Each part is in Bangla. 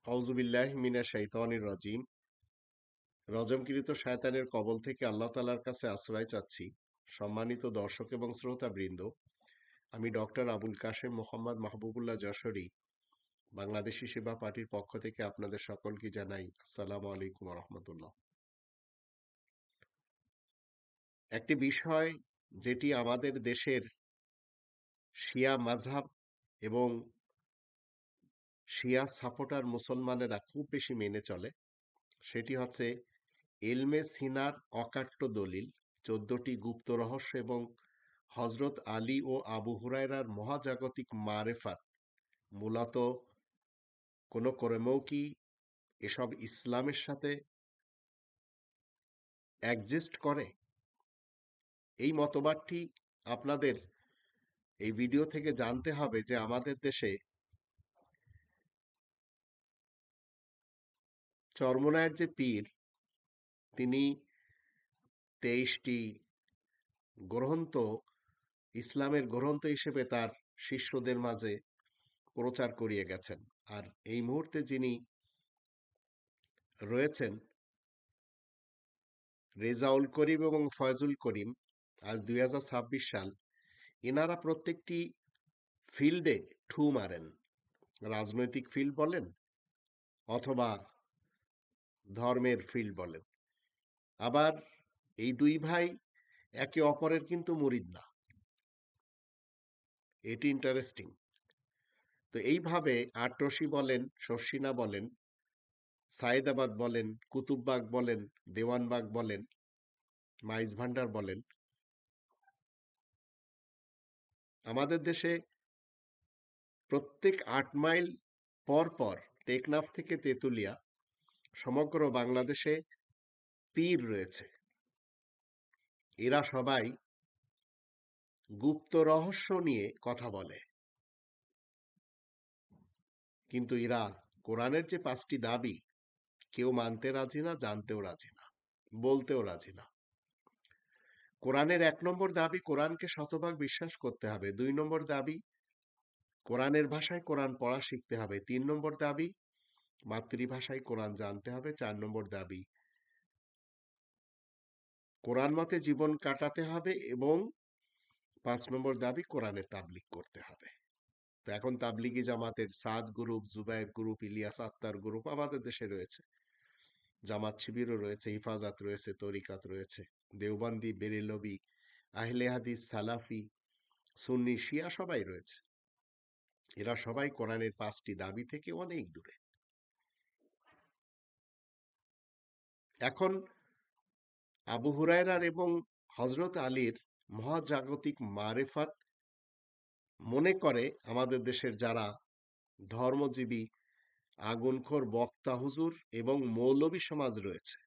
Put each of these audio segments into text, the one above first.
আউযুবিল্লাহি মিনাশ শাইতানির রাজিম। রজমকৃত শয়তানের কবল থেকে আল্লাহ তাআলার কাছে আশ্রয় চাচ্ছি। সম্মানিত দর্শক এবং শ্রোতাবৃন্দ, আমি ডক্টর আবুল কাশেম মোহাম্মদ মাহবুবুল্লাহ যশোরী বাংলাদেশী সেবা পার্টির পক্ষ থেকে আপনাদের সকলকে জানাই আসসালামু আলাইকুম ওয়া রাহমাতুল্লাহ। একটি বিষয় যেটি আমাদের দেশের শিয়া মাযহাব এবং শিয়া সাপোর্টার মুসলমানেরা খুব বেশি মেনে চলে, সেটি হচ্ছে ইলমে সিনার অকাট্য দলিল, ১৪টি গুপ্ত রহস্য এবং হযরত আলী ও আবু হুরায়রার মহাজাগতিক মারেফাত। মূলত কোনো ক্রমেও কি এসব ইসলামের সাথে একজিস্ট করে? এই মতবাদটি আপনাদের এই ভিডিও থেকে জানতে হবে যে আমাদের দেশে চরমোনাইয়ের যে পীর, তিনি ২৩টি গ্রন্থ ইসলামের গ্রন্থ হিসেবে তার শিষ্যদের মাঝে প্রচার করিয়ে গেছেন। আর এই মুহূর্তে যিনি রয়েছেন, রেজাউল করিম এবং ফয়জুল করিম, আজ ২০২৬ সাল, এনারা প্রত্যেকটি ফিল্ডে ঠু মারেন। রাজনৈতিক ফিল্ড বলেন অথবা ধর্মের ফিল্ড বলেন। আবার এই দুই ভাই একে অপরের কিন্তু মুরিদ না। এটি ইন্টারেস্টিং। তো এইভাবে আটরশি বলেন, শর্ষিনা বলেন, সায়েদাবাদ বলেন, কুতুববাগ বলেন, দেওয়ানবাগ বলেন, মাইজ ভান্ডার বলেন, আমাদের দেশে প্রত্যেক ৮ মাইল পর পর টেকনাফ থেকে তেঁতুলিয়া সমগ্র বাংলাদেশে পীর রয়েছে। এরা সবাই গুপ্ত রহস্য নিয়ে কথা বলে, কিন্তু এরা কোরআনের যে ৫টি দাবি কেউ মানতে রাজি না, জানতেও রাজি না, বলতেও রাজি না। কোরআনের ১ নম্বর দাবি, কোরআনকে শতভাগ বিশ্বাস করতে হবে। ২ নম্বর দাবি, কোরআনের ভাষায় কোরআন পড়া শিখতে হবে। ৩ নম্বর দাবি, মাতৃভাষায় কোরআন জানতে হবে। ৪ নম্বর দাবি, কোরআন মতে জীবন কাটাতে হবে এবং ৫ নম্বর দাবি, কোরআনের তাবলীগ করতে হবে। তো এখন তাবলীগী জামাতের সাদ গ্রুপ, জুবায়ের গ্রুপ, ইলিয়াস আত্মার গ্রুপ আমাদের দেশে রয়েছে। জামাত শিবিরও রয়েছে, হিফাজত রয়েছে, তরিকাত রয়েছে, দেওবন্দি, বেরেলভি, আহলে হাদিস, সালাফি, সুন্নি, শিয়া সবাই রয়েছে। এরা সবাই কোরআনের ৫টি দাবি থেকে অনেক দূরে। এখন আবু হুরায়রার এবং হযরত আলীর মহাজাগতিক মারেফাত মনে করে আমাদের দেশের যারা ধর্মজীবী, আগুনখোর বক্তা হুজুর এবং মৌলবী সমাজ রয়েছে,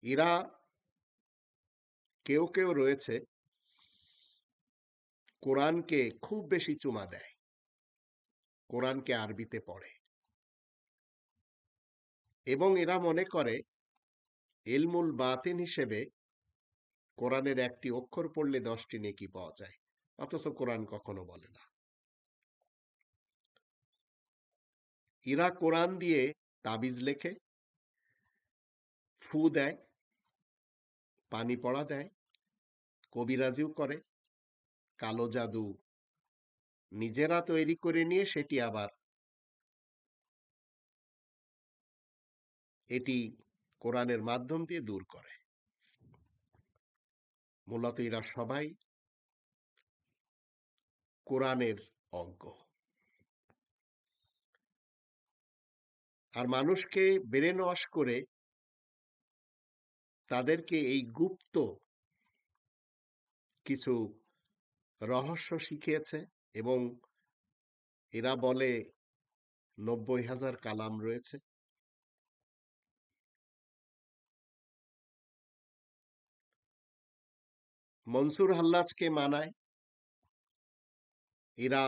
এরা কেউ কেউ রয়েছে কোরআনকে খুব বেশি চুমা দেয়, কোরআনকে আরবিতে পড়ে এবং এরা মনে করে ইলমুল বাতিন হিসেবে কোরআনের একটি অক্ষর পড়লে ১০টি নেকি পাওয়া যায়, অথচ কোরআন কখনো বলে না। এরা কোরআন দিয়ে তাবিজ লেখে, ফু দেয়, পানি পড়া দেয়, কবিরাজিও করে, কালো জাদু নিজেরা তৈরি করে নিয়ে সেটি আবার এটি কোরআনের মাধ্যম দিয়ে দূর করে। মূলত এরা সবাই কোরআনের অজ্ঞ। আর মানুষকে ব্রেন ওয়াশ করে তাদেরকে এই গুপ্ত কিছু রহস্য শিখিয়েছে এবং এরা বলে ৯০,০০০ কালাম রয়েছে। মনসুর হাল্লাজকে মানায়, এরা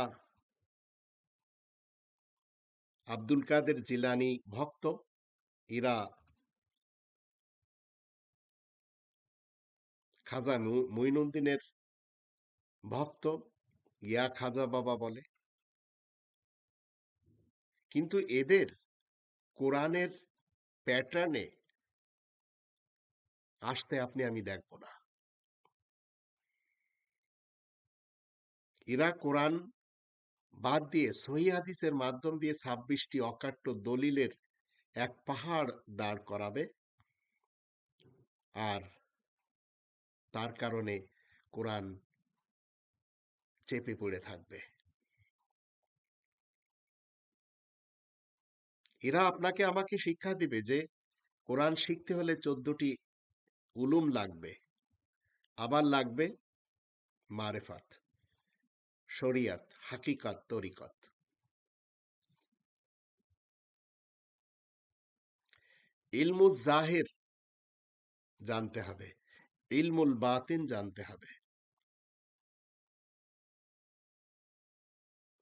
আব্দুল কাদের জিলানী ভক্ত, এরা খাজা মুঈনুদ্দিনের ভক্ত, ইয়া খাজা বাবা বলে। কিন্তু এদের কোরআনের প্যাটার্নে আসতে আমি দেখব না। এরা কোরআন বাদ দিয়ে সহিহ হাদিসের মাধ্যম দিয়ে 26টি অকাট্য দলিলের এক পাহাড় দাঁড় করাবে, আর তার কারণে কোরআন চেপে পড়ে থাকবে। এরা আপনাকে আমাকে শিক্ষা দিবে যে কোরআন শিখতে হলে 14টি উলুম লাগবে, আবার লাগবে মারেফাত, শরিয়াত, হাকিকাত, তরিকত। ইলমুল জাহির জানতে হবে, ইলমুল বাতিন জানতে হবে,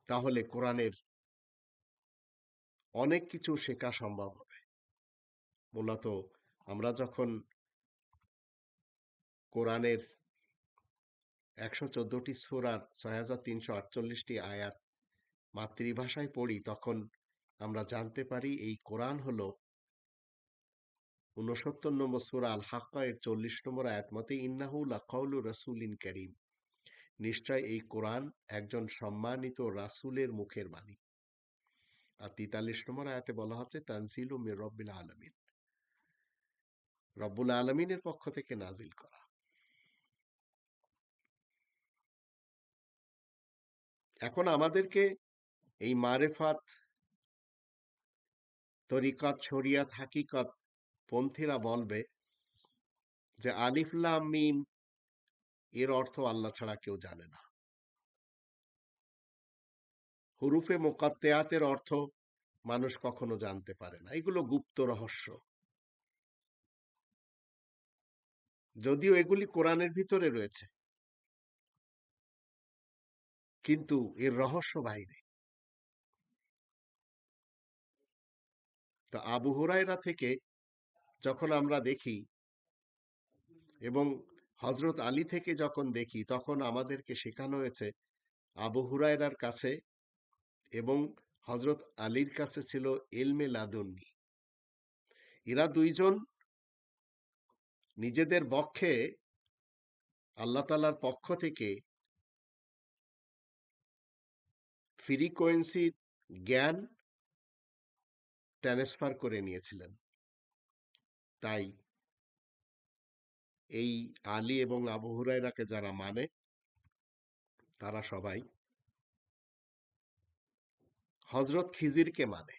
তাহলে কোরআনের অনেক কিছু শেখা সম্ভব হবে। মূলত আমরা যখন কোরআনের 114টি সূরার 6348টি আয়াত মাতৃভাষায় পড়ি, তখন আমরা জানতে পারি এই কোরআন হলো 69 নম্বর সূরা আল হাক্কা এর 40 নম্বর আয়াত মতে ইন্নাহু লাকাউলু রাসূলিন কারীম, নিশ্চয় এই কোরআন একজন সম্মানিত রাসূলের মুখের বাণী। আর 43 নম্বর আয়াতে বলা হচ্ছে তানজিলু মির রব্বিল আলামিন, রব্বুল আলামিনের পক্ষ থেকে নাজিল করা। এখন আমাদেরকে এই মারেফাত, তরিকত, শরিয়াত, হাকিকত পন্থীরা বলবে যে আলিফ লাম মিম এর অর্থ আল্লাহ ছাড়া কেউ জানে না। হুরুফে মুকাত্তেয়াতের অর্থ মানুষ কখনো জানতে পারে না, এগুলো গুপ্ত রহস্য। যদিও এগুলি কোরআনের ভিতরে রয়েছে, কিন্তু এর রহস্য বাইরে। তো আবু হুরায়রা থেকে যখন আমরা দেখি এবং হযরত আলী থেকে যখন দেখি, তখন আমাদেরকে শেখানো হয়েছে আবু হুরায়রার কাছে এবং হযরত আলীর কাছে ছিল ইলমে লাদুন্নি। এরা দুইজন নিজেদের বক্ষে আল্লাহ তাআলার পক্ষ থেকে ফ্রিকোয়েন্সির জ্ঞান ট্রান্সফার করে নিয়েছিলেন। তাই এই আলী এবং আবু হুরায়রাকে যারা মানে, তারা সবাই হযরত খিজিরকে মানে,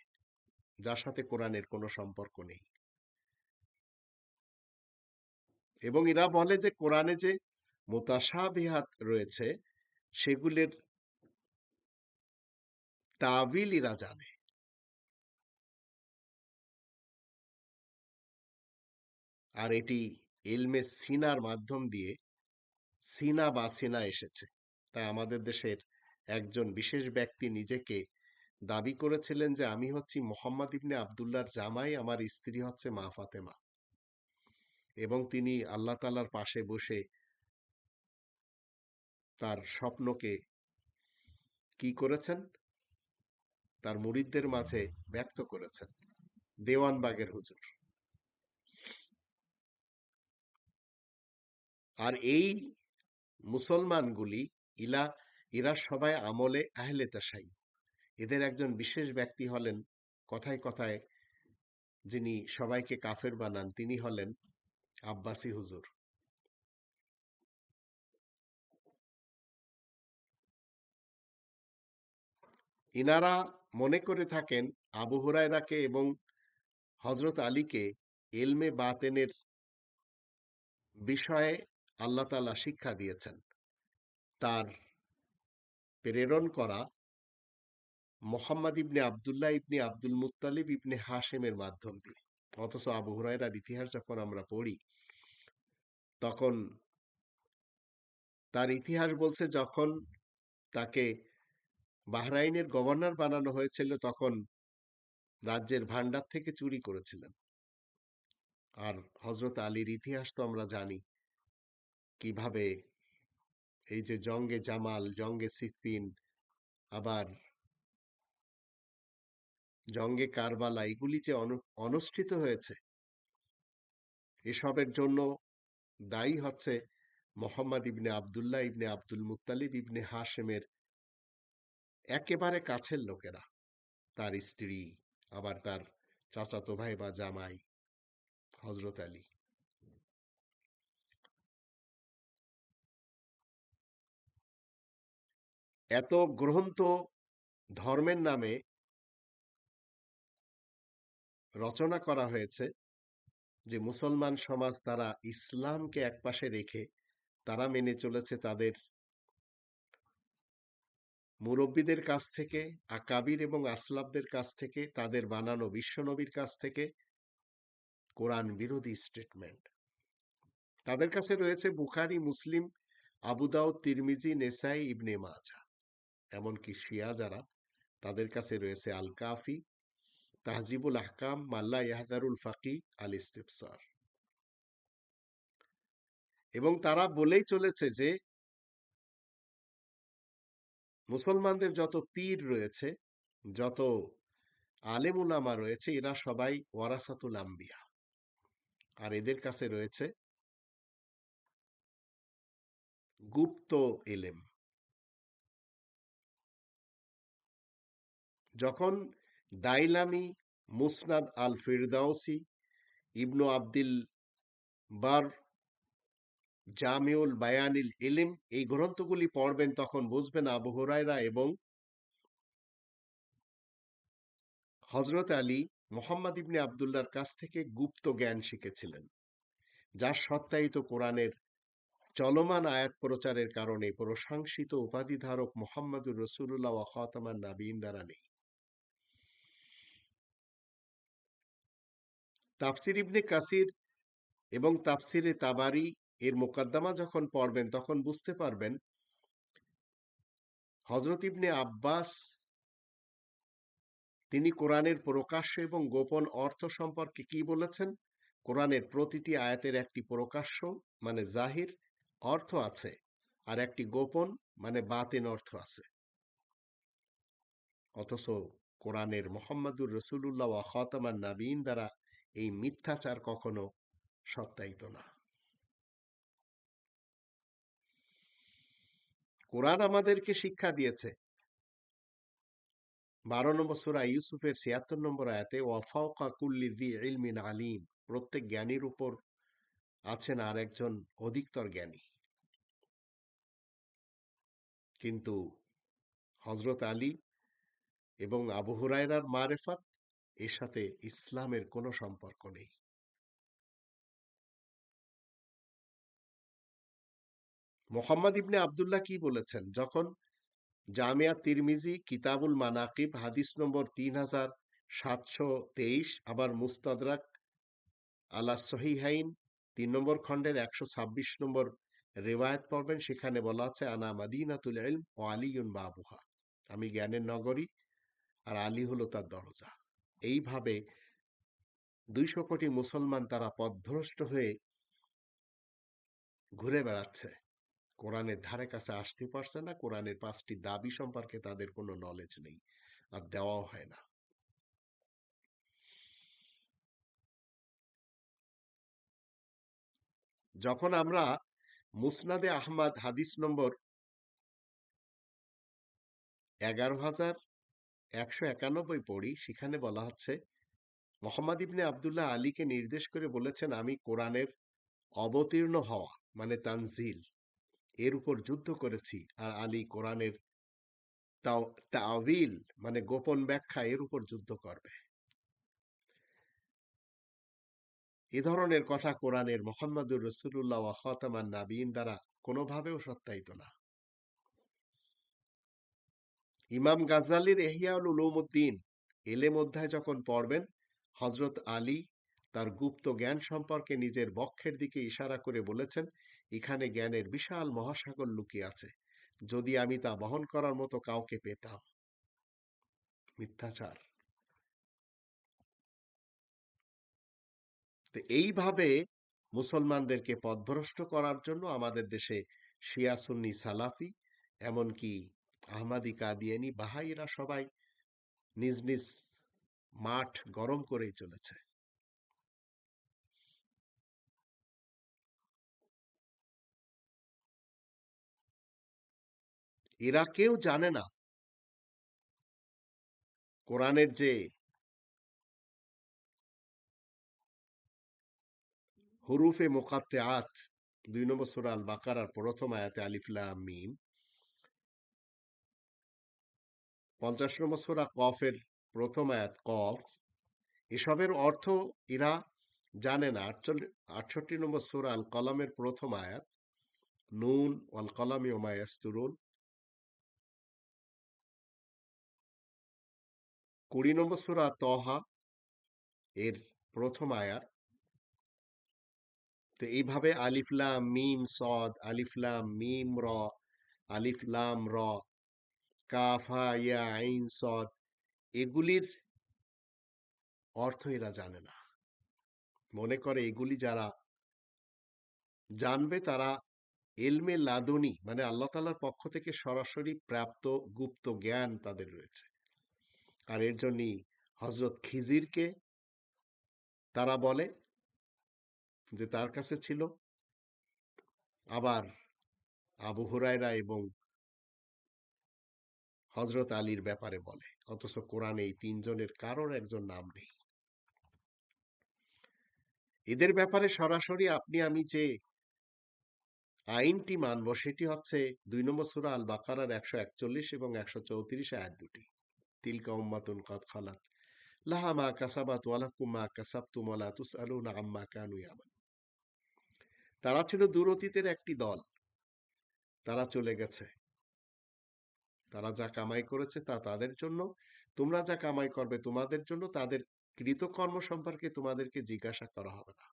যার সাথে কোরআনের কোনো সম্পর্ক নেই। এবং এরা বলে যে কোরআনে যে মুতাশাবিহাত রয়েছে, সেগুলির তাবিল এরা জানে। আর এটি ইলমে সিনার মাধ্যম দিয়ে সিনা বা সিনা এসেছে। তাই আমাদের দেশের একজন বিশেষ ব্যক্তি নিজেকে দাবি করেছিলেন যে আমি হচ্ছি মোহাম্মদ ইবনে আবদুল্লাহর জামাই, আমার স্ত্রী হচ্ছে মা ফাতেমা। এবং তিনি আল্লাহ তাআলার পাশে বসে তার স্বপ্নকে কি করেছেন, তার মুরিদদের মাঝে ব্যক্ত করেছেন। দেওয়ানবাগের হুজুর। আর এই মুসলমানগুলি ইলা এরা সবাই আমলে আহলে তাশাই। এদের একজন বিশেষ ব্যক্তি হলেন, কথায় কথায় যিনি সবাইকে কাফের বানান, তিনি হলেন আব্বাসী হুজুর। ইনারা মনে করে থাকেন আবু হুরায়রাকে এবং হযরত আলীকে ইলমে বাতেনের বিষয়ে আল্লাহ তাআলা শিক্ষা দিয়েছেন তার প্রেরণ করা মুহাম্মদ ইবনে আবদুল্লাহ ইবনে আব্দুল মুত্তালিব ইবনে হাশেমের মাধ্যম দিয়ে। অথচ আবু হুরায়রার ইতিহাস যখন আমরা পড়ি, তখন তার ইতিহাস বলছে যখন তাকে বাহরাইনের গভর্নর বানানো হয়েছিল, তখন রাজ্যের ভান্ডার থেকে চুরি করেছিলেন। আর হযরত আলীর ইতিহাস তো আমরা জানি, কিভাবে এই যে জঙ্গে জামাল, জঙ্গে সিফিন, আবার জঙ্গে কারবালা এগুলি যে অনুষ্ঠিত হয়েছে, এসবের জন্য দায়ী হচ্ছে মোহাম্মদ ইবনে আবদুল্লাহ ইবনে আব্দুল মুত্তালিব ইবনে হাশেমের একেবারে কাছের লোকেরা, তার স্ত্রী, আবার তার চাচাতো ভাই বা জামাই হযরত আলী। এত গ্রন্থ ধর্মের নামে রচনা করা হয়েছে যে মুসলমান সমাজ তারা ইসলামকে একপাশে রেখে তারা মেনে চলেছে তাদের মুরব্বীদের কাছ থেকে, আকাবির এবং আসলাফদের কাছ থেকে, তাদের বানানো বিশ্বনবীর কাছ থেকে কোরআন বিরোধী স্টেটমেন্ট। তাদের কাছে রয়েছে বুখারী, মুসলিম, আবু দাউদ, তিরমিজি, নেসাই, ইবনে মাজাহ। এমনকি শিয়া যারা, তাদের কাছে রয়েছে আল কাফি, তাহজিবুল আহকাম, মাল্লা ইয়াহদারুল ফাকি, আল ইস্তিফসার। এবং তারা বলেই চলেছে যে মুসলমানদের যত পীর রয়েছে, যত আলেম উলামা রয়েছে, এরা সবাই ওয়ারাসাতুল আম্বিয়া, আর এদের কাছে রয়েছে গুপ্ত এলেম। যখন দাইলামি, মুসনাদ আল ফিরদাউসি, ইবনু আব্দিল বার, জামিউল বায়ানিল ইলিম এই গ্রন্থগুলি পড়বেন, তখন বুঝবেন আবু হুরায়রা এবং হযরত আলী মুহাম্মদ ইবনে আবদুল্লাহর কাছ থেকে গুপ্ত জ্ঞান শিখেছিলেন, যার সত্যায়িত কোরআনের চলমান আয়াত প্রচারের কারণে প্রশংসিত উপাধিধারক মুহাম্মদুর রাসূলুল্লাহ ওয়া খাতামান নাবিয়িন দ্বারা নেই। তাফসির ইবনে কাসির এবং তাফসিরে তাবারি এর মুকদ্দমা যখন পড়বেন, তখন বুঝতে পারবেন হযরত ইবনে আব্বাস তিনি কোরআনের প্রকাশ্য এবং গোপন অর্থ সম্পর্কে কি বলেছেন। কোরআনের প্রতিটি আয়াতের একটি প্রকাশ্য মানে জাহির অর্থ আছে, আর একটি গোপন মানে বাতিন অর্থ আছে। অথচ কোরআনের মুহাম্মদুর রাসূলুল্লাহ ওয়া খাতামান নাবিয়িন দ্বারা এই মিথ্যাচার কখনো সত্যায়িত না। কোরআন আমাদেরকে শিক্ষা দিয়েছে 12 নম্বর সূরা ইউসুফের 76 নম্বর আয়াতে, ওয়া ফাওকা কুল্লি যি ইলমিন আলিম, প্রত্যেক জ্ঞানীর উপর আছেন আর একজন অধিকতর জ্ঞানী। কিন্তু হযরত আলী এবং আবু হুরায়রার মারেফাত এর সাথে ইসলামের কোনো সম্পর্ক নেই। মুহাম্মদ ইবনে আবদুল্লাহ কি বলেছেন, যখন জামিয়া তিরমিজি কিতাবুল মানাকিব হাদিস নম্বর 3723, আবার মুস্তাদরাক আলা সহিহাইন 3 নম্বর খণ্ডের 126 নম্বর রিওয়ায়াত পড়বেন, সেখানে বলা আছে আনা মাদিনাতুল ইলম ওয়া আলিয়ুন বাবুহা, আমি জ্ঞানের নগরী আর আলী হলো তার দরজা। এইভাবে 200 কোটি মুসলমান তারা পথভ্রষ্ট হয়ে ঘুরে বেড়াচ্ছে, কোরআনের ধারে কাছে আসতে পারছে না, কোরআনের 5টি দাবি সম্পর্কে তাদের কোনো নলেজ নেই, আর দেওয়াও হয় না। যখন আমরা মুসনাদে আহমদ হাদিস নম্বর 11,191 পড়ি, সেখানে বলা হচ্ছে মুহাম্মদ ইবনে আবদুল্লাহ আলীকে নির্দেশ করে বলেছেন, আমি কোরআনের অবতীর্ণ হওয়া মানে তানজিল এর উপর যুদ্ধ করেছি, আর আলী কোরআনের তাওয়িল মানে গোপন ব্যাখ্যা এর উপর যুদ্ধ করবে। এ ধরনের কথা কোরআনের মুহাম্মদুর রাসূলুল্লাহ ওয়া খাতামান নাবিয়িন দ্বারা কোনোভাবেও সত্যায়িত না। ইমাম গাজ্জালির ইহইয়াউল উলুমুদ্দিন এলেম অধ্যায় যখন পড়বেন, হযরত আলী তার গুপ্ত জ্ঞান সম্পর্কে নিজের বক্ষের দিকে ইশারা করে বলেছেন, এখানে জ্ঞানের বিশাল মহাসাগর লুকিয়ে আছে, যদি আমি তা বহন করার মতো কাউকে পেতাম। মিথ্যাচার। তো এইভাবে মুসলমানদেরকে পথভ্রষ্ট করার জন্য আমাদের দেশে শিয়া সুন্নি সালাফি, এমনকি আহমাদি কাদিয়ানি বাহাইরা সবাই নিজ নিজ মাঠ গরম করেই চলেছে। এরা কেউ জানে না কোরআনের যে হুরুফে মুকাত্তেআত, ২ নম্বর সূরা আল বাকারার প্রথম আয়াতে আলিফ লাম মিম, ৫০ নম্বর সূরা কফের প্রথম আয়াত কফ, এসবের অর্থ এরা জানে না। ৬৮ নম্বর সূরা আল কলমের প্রথম আয়াত নুন ওয়াল কলামি ওয়া মা ইয়াসতুরুন, ২০ নম্বর সূরা তহা এর প্রথম আয়াত। তো এইভাবে আলিফ লাম মিম সদ, আলিফ লাম মিম র, আলিফ লাম র, কাফ হা ইয়া আইন সদ, এগুলির অর্থ এরা জানে না। মনে করে এগুলি যারা জানবে তারা এলমে লাদুনি, মানে আল্লাহ তাআলার পক্ষ থেকে সরাসরি প্রাপ্ত গুপ্ত জ্ঞান তাদের রয়েছে। আর এর জন্যই হযরত খিজিরকে তারা বলে যে তার কাছে ছিল। আবার আবু হুরায়রা এবং হযরত আলীর ব্যাপারে বলে, অথচ কোরআনে এই তিনজনের কারোর একজন নাম নেই। এদের ব্যাপারে সরাসরি আপনি আমি যে আইনটি মানব সেটি হচ্ছে ২ নম্বর সূরা আল বাকারার ১৪১ এবং ১৩৪ আয়াত দুটি। তিলকা উম্মাতুন কদ খালাত লাহা মা কাসাবাত ওয়া লাকুম মা কাসাবতুম ওয়া লা তুসআলুনা আম্মা কানু ইয়ামালুন। তারা ছিল দূর অতীতের একটি দল, তারা চলে গেছে। তারা যা কামাই করেছে তা তাদের জন্য, তোমরা যা কামাই করবে তোমাদের জন্য, তাদের কৃতকর্ম সম্পর্কে তোমাদেরকে জিজ্ঞাসা করা হবে না।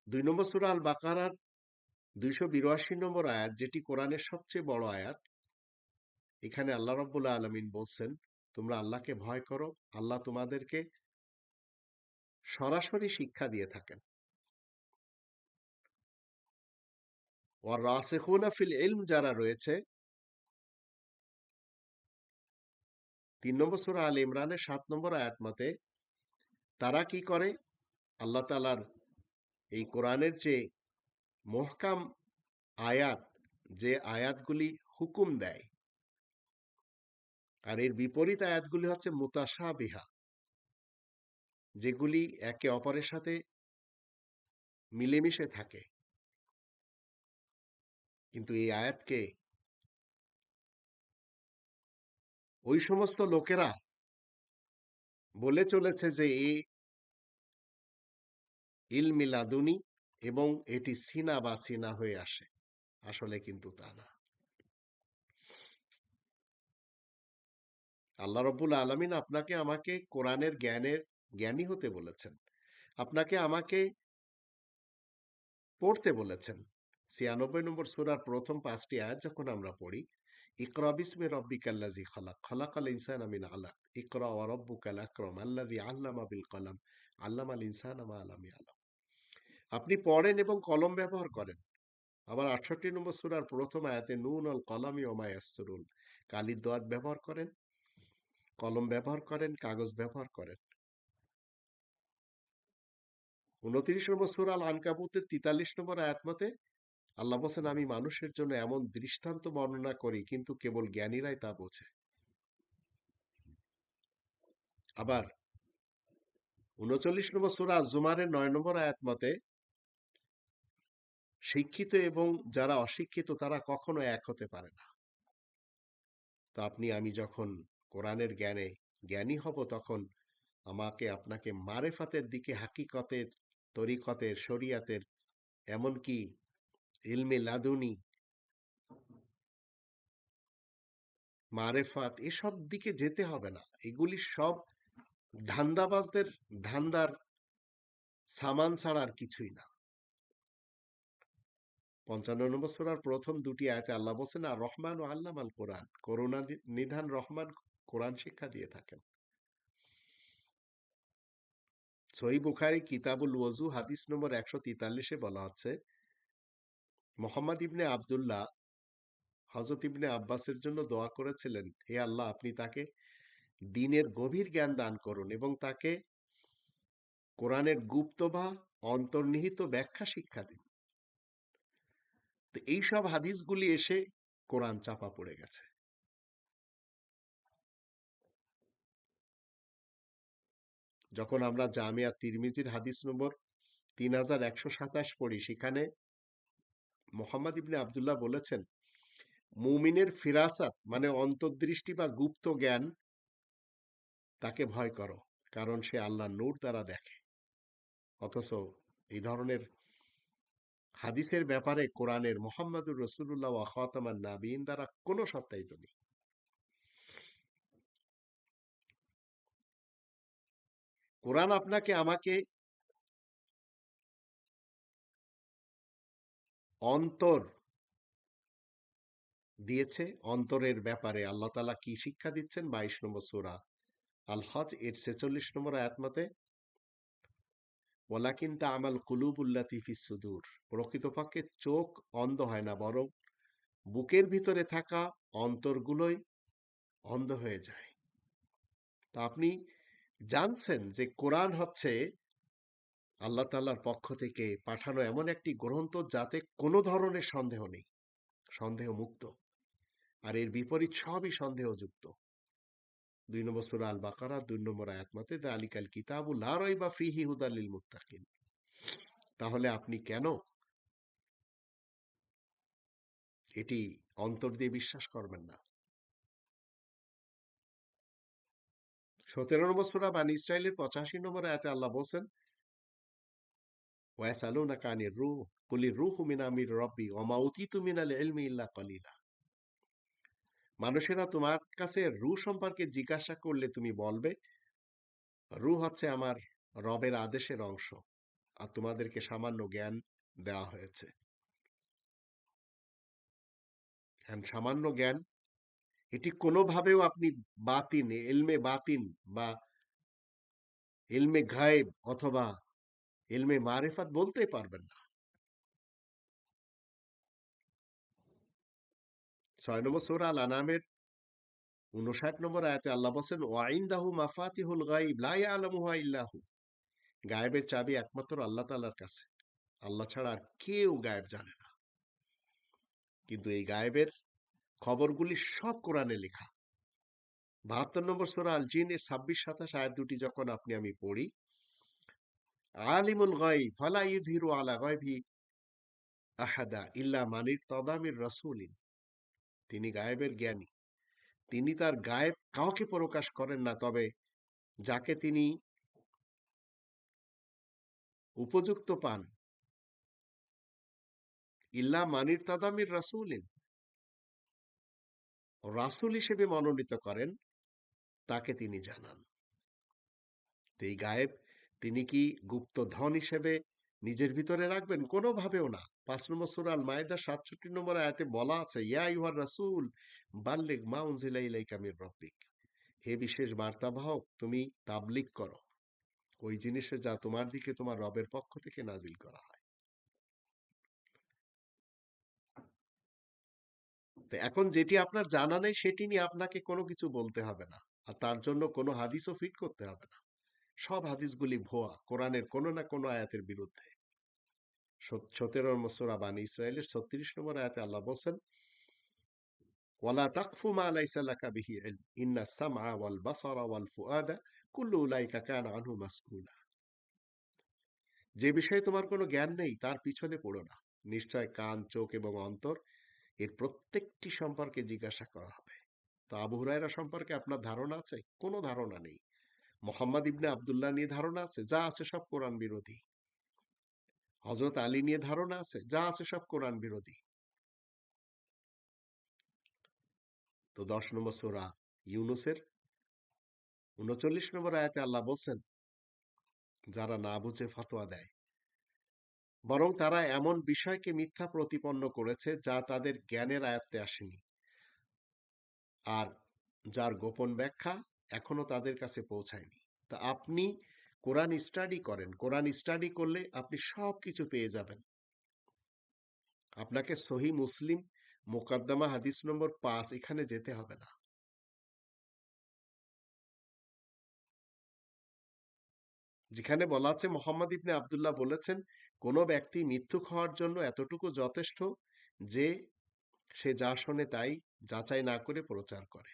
২ নম্বর সূরা আল বাকারার ২৮২ নম্বর আয়াত, যেটি কোরআনের সবচেয়ে বড় আয়াত, এখানে আল্লাহ রাব্বুল আলামিন বলছেন, তোমরা আল্লাহকে ভয় করো, আল্লাহ তোমাদেরকে সরাসরি শিক্ষা দিয়ে থাকেন। ওয়ার রাসিখুনা ফিল ইলম, যারা রয়েছে, ৩ নম্বর সূরা আল ইমরানের ৭ নম্বর আয়াত মতে তারা কি করে, আল্লাহ তাআলার এই কোরআনের যে মুহকাম আয়াত, যে আয়াতগুলি হুকুম দেয়, আর এর বিপরীত আয়াতগুলি হচ্ছে মুতাশাবিহা, যেগুলি একে অপরের সাথে মিলেমিশে থাকে। কিন্তু এই আয়াতকে ওই সমস্ত লোকেরা বলে চলেছে যে এ ইলমে লাদুনী এবং এটি সিনা বা সিনা হয়ে আসে। আসলে কিন্তু তা না। আল্লাহ রাব্বুল আলামিন আপনাকে আমাকে কোরআনের জ্ঞানী হতে বলেছেন। আপনাকে আমাকে পড়তে বলেছেন। ৯৬ নম্বর সূরার প্রথম ৫টি আয়াত যখন আমরা পড়ি, ইকরা বিসমি রাব্বিকাল্লাযী খালাক, খালাকাল ইনসানা মিন আলাক, ইকরা ওয়া রাব্বুকাল আকরাম আল্লাযী আল্লামা বিল কলম, আল্লামাল ইনসানা মা লাম ইয়ালাম। আপনি পড়েন এবং কলম ব্যবহার করেন। আবার ৬৮ নম্বর সূরার প্রথম আয়াতে নুন আল কলামি ওয়া মা ইয়াসতুরুন, কালির দোয়াত ব্যবহার করেন, কলম ব্যবহার করেন, কাগজ ব্যবহার করেন। ২৯ নম্বর সূরা আল আনকাবুতের ৪৩ নম্বর আয়াত মতে আল্লাহ বলছেন, আমি মানুষের জন্য এমন দৃষ্টান্ত বর্ণনা করি কিন্তু কেবল জ্ঞানীরাই তা বোঝে। আবার ৩৯ নম্বর সূরা আজ-জুমারের ৯ নম্বর আয়াত মতে শিক্ষিত এবং যারা অশিক্ষিত তারা কখনো এক হতে পারে না। তো আপনি আমি যখন কোরআনের জ্ঞানী হব, তখন আমাকে আপনাকে মারেফাতের দিকে, হাকিকতের, তরিকতের, শরিয়াতের, এমনকি ইলমে লাদুনী, মারেফাত, এসব দিকে যেতে হবে না। এগুলি সব ধান্দাবাজদের ধান্দার সামান ছাড়া আর কিছুই না। ৫৫ নম্বর সূরার প্রথম দুটি আয়াতে আল্লাহ বলছেন, আর রহমান ও আল্লামাল কোরআন, করুণা নিধান রহমান কোরআন শিক্ষা দিয়ে থাকেন। সহিহ বুখারী কিতাবুল ওযু হাদিস নম্বর ১৪৩ বলা হচ্ছে, মুহাম্মদ ইবনে আব্দুল্লাহ হযরত ইবনে আব্বাসের জন্য দোয়া করেছিলেন, হে আল্লাহ আপনি তাকে দ্বীনের গভীর জ্ঞান দান করুন এবং তাকে কোরআনের গুপ্ত বা অন্তর্নিহিত ব্যাখ্যা শিক্ষা দিন। তো এইসব হাদিসগুলি এসে কোরআন চাপা পড়ে গেছে। যখন আমরা জামিয়া তিরমিজির হাদিস নম্বর 3127 পড়ি, সেখানে মোহাম্মদ ইবনে আব্দুল্লাহ বলেছেন, মুমিনের ফিরাসাত মানে অন্তর্দৃষ্টি বা গুপ্ত জ্ঞান, তাকে ভয় করো, কারণ সে আল্লাহর নূর দ্বারা দেখে। অথচ এই ধরনের হাদিসের ব্যাপারে কোরআনের মোহাম্মদুর রসুল্লাহ ওয়া খাতামান নাবিয়িন দ্বারা কোনো সত্যায়িত নেই। কোরআন আপনাকে আমাকে অন্তর দিয়েছে। অন্তরের ব্যাপারে আল্লাহ তাআলা কি শিক্ষা দিচ্ছেন? 22 নম্বর সূরা আল হজ এর 46 নম্বর আয়াত মতে, ওয়ালাকিন তা'মাল কুলুবুল্লাতী ফিস সুদূর, প্রকৃতপক্ষে চোখ অন্ধ হয় না, বরং বুকের ভিতরে থাকা অন্তরগুলোই অন্ধ হয়ে যায়। তা আপনি জানছেন যে কোরআন হচ্ছে আল্লাহ তাআলার পক্ষ থেকে পাঠানো এমন একটি গ্রন্থ যাতে কোনো ধরনের সন্দেহ নেই, সন্দেহ মুক্ত। আর এর বিপরীত সবই সন্দেহযুক্ত। 2 নম্বর সূরা আল বাকারা 2 নম্বর আয়াত মতে, যালিকাল কিতাবু লা রাইবা ফীহি হুদাল লিল মুত্তাকিন। তাহলে আপনি কেন এটি অন্তর দিয়ে বিশ্বাস করবেন না? 17 নম্বর সূরা বানী ইসরাঈলের 85 নম্বর আয়াতে আল্লাহ বলছেন, ওয়াসালুনাকা আনির রূহ কুলির রূহু মিন আমরি রাব্বি ওয়া মা উতীতু মিনাল ইলমি ইল্লা কলিলা। মানুষেরা তোমার কাছে রূহ সম্পর্কে জিজ্ঞাসা করলে তুমি বলবে, রূহ হচ্ছে আমার রবের আদেশের অংশ, আর তোমাদেরকে সামান্য জ্ঞান দেওয়া হয়েছে। সামান্য জ্ঞান, এটি কোনোভাবেও আপনি বাতিন, ইলমে বাতিন বা ইলমে গায়েব অথবা ইলমে মারিফাত বলতে পারবেন না। 6 নম্বর সূরা আল আনামের 59 নম্বর আয়াতে আল্লাহ বলেন, ওয়াইনদাহু মাফাতিহুল গায়ব লা ইয়ালামুহা ইল্লা হু। গায়েবের চাবি একমাত্র আল্লাহ তাআলার কাছে, আল্লাহ ছাড়া আর কেউ গায়েব জানে না। কিন্তু এই গায়েবের খবরগুলি সব কোরআনে লেখা। 72 নম্বর সূরা আল জিন এর 26-27 আয়াত দুটি যখন আপনি আমি পড়ি, আলিমুল গায়ব ফালা ইযহিরু আলা গায়বিহি আহাদা ইল্লা মান ইরতাদা মির রাসূলিন। তিনি গায়েবের জ্ঞানী, তিনি তার গায়েব কাউকে প্রকাশ করেন না, তবে যাকে তিনি উপযুক্ত পান, ইল্লা মান ইরতাদা মির রাসূলিন, রাসূল হিসেবে মনোনীত করেন, তাকে তিনি জানান। তো এই গায়েব তিনি কি গুপ্ত ধন হিসেবে নিজের ভিতরে রাখবেন? কোনোভাবেও না। 5 নম্বর সূরা আল মায়েদার 67 নম্বর আয়াতে বলা আছে, ইয়া আইয়ুহার রাসূল বাল্লিগ মা উনজিলা ইলাইকা মির রাব্বিক। হে বিশেষ বার্তাবাহক, তুমি তাবলীগ করো ওই জিনিসে যা তোমার দিকে তোমার রবের পক্ষ থেকে নাজিল করা হয়। তো এখন যেটি আপনার জানা নেই সেটি নিয়ে আপনাকে কোনো কিছু বলতে হবে না, আর তার জন্য কোনো হাদিসও ফিট করতে হবে না। সব হাদিসগুলি ভুয়া, কোরআনের কোনো না কোনো আয়াতের বিরুদ্ধে। 17 নম্বর সূরা বানী ইসরাঈলের 36 নম্বর আয়াতে আল্লাহ বলছেন, ওয়ালা তাকফু মা লাইসা লাকা বিহি ইলম ইন্নাস সামআ ওয়াল বাসারা ওয়াল ফুআদা কুল্লু উলাইকা কানা আনহু মাসউলা। যে বিষয়ে তোমার কোনো জ্ঞান নেই তার পিছনে পড়ো না। নিশ্চয় কান, চোখ এবং অন্তর এর প্রত্যেকটি সম্পর্কে জিজ্ঞাসা করা হবে। তো আবু হুরায়রা সম্পর্কে আপনার ধারণা আছে? কোনো ধারণা নেই। মোহাম্মদ ইবনে আব্দুল্লাহ নিয়ে ধারণা আছে? যা আছে সব কোরআন বিরোধী। হযরত আলী নিয়ে ধারণা আছে? যা আছে সব কোরআন বিরোধী। তো 10 নম্বর সূরা ইউনূসের 39 নম্বর আয়াতে আল্লাহ বলছেন, যারা না বুঝে ফতোয়া দেয়, বরং তারা এমন বিষয়কে মিথ্যা প্রতিপন্ন করেছে যা তাদের জ্ঞানের আয়ত্তে আসেনি, আর যার গোপন ব্যাখ্যা এখনো তাদের কাছে পৌঁছায়নি। তা আপনি কোরআন স্টাডি করেন, কোরআন স্টাডি করলে আপনি সবকিছু পেয়ে যাবেন। আপনাকে সহিহ মুসলিম মুকদ্দমা হাদিস নম্বর 5 এখানে যেতে হবে না। যেখানে বলা আছে মোহাম্মদ ইবনে আব্দুল্লাহ বলেছেন, কোন ব্যক্তি মিথ্যুক হওয়ার জন্য এতটুকু যথেষ্ট যে সে যা শোনে তাই যাচাই না করে প্রচার করে।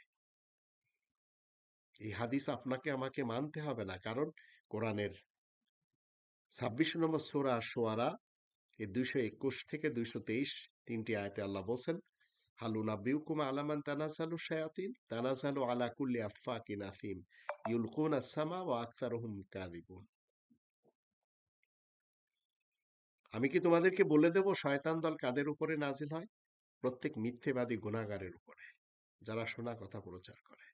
এই হাদিস আপনাকে আমাকে মানতে হবে না, কারণ কোরআনের ২৬ নম্বর সূরা শুআরা এর ২২১ থেকে ২২৩ তিনটি আয়াতে আল্লাহ বলছেন, হাল উনাব্বিউকুম আলা মান তানাজ্জালু শায়াতিন তানাজ্জালু আলা কুল্লি আফফাকিন আথিম ইউলকুনা আস-সামা ওয়া আকসারুহুম কাযিবুন। আমি কি তোমাদেরকে বলে দেব শয়তান দল কাদের উপরে নাজিল হয়? প্রত্যেক মিথ্যেবাদী গুনাহগারের উপরে, যারা শোনা কথা প্রচার করে।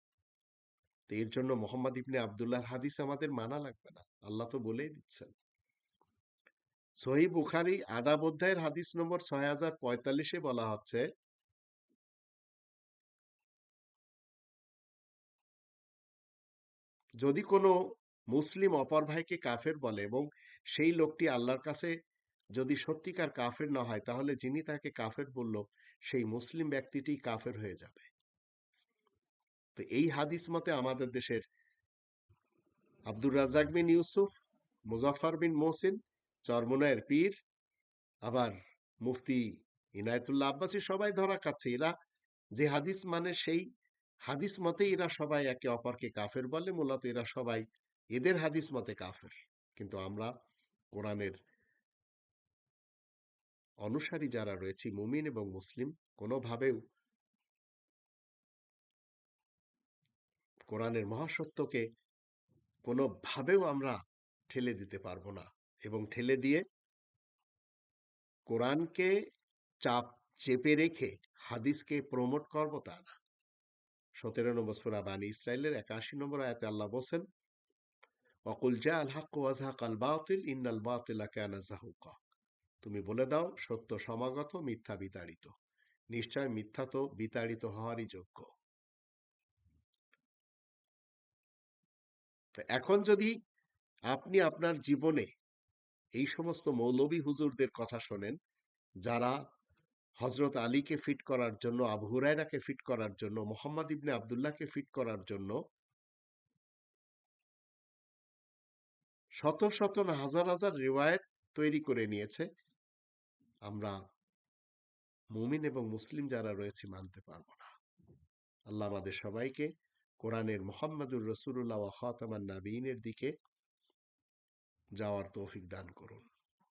তো এর জন্য মোহাম্মদ ইবনে আব্দুল্লাহর হাদিস আমাদের মানা লাগবে না, আল্লাহ তো বলেই দিচ্ছেন। সহিহ বুখারী আদাব অধ্যায়ের হাদিস নম্বর ৬০৪৫ বলা হচ্ছে, যদি কোনো মুসলিম অপর ভাইকে কাফের বলে এবং সেই লোকটি আল্লাহর কাছে যদি সত্যিকার কাফের না হয়, তাহলে যিনি তাকে কাফের বলল সেই মুসলিম ব্যক্তিটি কাফের হয়ে যাবে। তো এই হাদিস মতে আমাদের দেশের আব্দুর রাজ্জাক বিন ইউসুফ, মুজাফফর বিন মোহসিন, চরমোনাইয়ের পীর, আবার মুফতি ইনায়েতুল্লাহ আব্বাসী সবাই ধরা খাচ্ছে। এরা যে হাদিস মানে সেই হাদিস মতে এরা সবাই একে অপরকে কাফের বলে, মূলত এরা সবাই এদের হাদিস মতে কাফের। কিন্তু আমরা কোরআনের অনুসারী যারা রয়েছি, মুমিন এবং মুসলিম, কোনোভাবেও কোরআনের মহাসত্যকে কোনোভাবেও আমরা ঠেলে দিতে পারবো না, এবং ঠেলে দিয়ে কোরআনকে চাপ চেপে রেখে হাদিসকে প্রমোট করবো তা না। ১৭ নম্বর সূরা বানী ইসরাইলের ৮১ নম্বর আয়াতে আল্লাহ বলছেন, ওয়াকুল জাআল হাক্কু ওয়া যাহাকাল বাতিল ইন্নাল বাতিলা কানা যাহুকা। তুমি বলে দাও সত্য সমাগত, মিথ্যা বিতাড়িত। নিশ্চয় মিথ্যা তো বিতাড়িত হওয়ারই যোগ্য। এখন যদি আপনি আপনার জীবনে এই সমস্ত মৌলবী হুজুরদের কথা শোনেন, যারা হযরত আলীকে ফিট করার জন্য, আবু হুরায়রাকে ফিট করার জন্য, মুহাম্মদ ইবনে আব্দুল্লাহকে ফিট করার জন্য শত শত না হাজার হাজার রিওয়ায়েত তৈরি করে নিয়েছে, আমরা মুমিন এবং মুসলিম যারা রয়েছে মানতে পারবো না। আল্লাহ আমাদের সবাইকে কোরআনের মুহাম্মাদুর রাসূলুল্লাহ ওয়া খাতামান নাবিয়িনের দিকে যাওয়ার তৌফিক দান করুন।